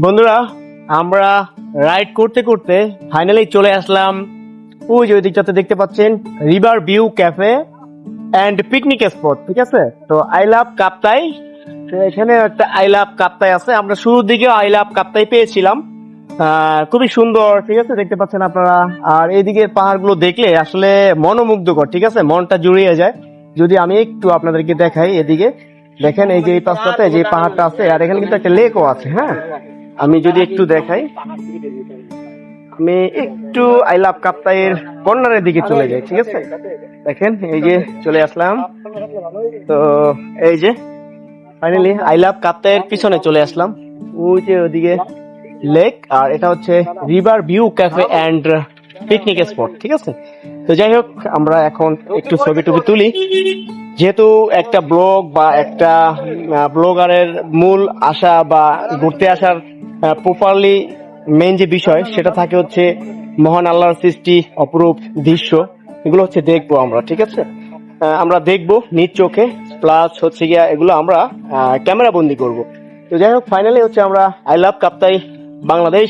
বন্ধুরা, আমরা রাইড করতে করতে ফাইনালি চলে আসলাম ওই যে ওই দিকটাতে দেখতে পাচ্ছেন river view cafe and picnic spot. ঠিক আছে, তো আই লাভ কাপ্তাই। তো এখানে একটা আই লাভ কাপ্তাই আছে। আমরা শুরুর দিকে আই লাভ কাপ্তাই পেয়েছিলাম। খুবই সুন্দর, ঠিক আছে, দেখতে পাচ্ছেন আপনারা। আর এইদিকে পাহাড়গুলো দেখলে আসলে মনোমুগ্ধকর, ঠিক আছে, মনটা জুড়িয়ে যায়। যদি আমি একটু আপনাদেরকে দেখাই, এদিকে দেখেন, এই যে এই পাশটাতে যে পাহাড়টা আছে, আর এখানে কিন্তু একটা লেকও আছে। হ্যাঁ, আমি যদি একটু দেখাই, আমি একটু আই লাভ কাপ্তাইয়ের কর্নারের দিকে চলে যাই। ঠিক আছে, দেখেন এই যে চলে আসলাম। তো এই যে ফাইনালি আই লাভ কাপ্তাইয়ের পিছনে চলে আসলাম। ওই যে ওদিকে লেক, আর এটা হচ্ছে river view cafe and picnic spot. ঠিক আছে, তো যাই হোক, আমরা এখন একটু ছবি টবি তুলি। যেহেতু একটা ব্লগ বা একটা ব্লগারের মূল আশা বা ঘুরতে আসার প্রপারলি মেইন যে বিষয় সেটা থাকে হচ্ছে মহান আল্লাহর সৃষ্টি, অপরূপ দৃশ্য, এগুলো হচ্ছে দেখবো আমরা। ঠিক আছে, আমরা দেখবো নিজ চোখে, প্লাস হচ্ছে গিয়া এগুলো আমরা ক্যামেরা বন্দি করব। তো যাই হোক, ফাইনালি হচ্ছে আমরা আই লাভ কাপ্তাই বাংলাদেশ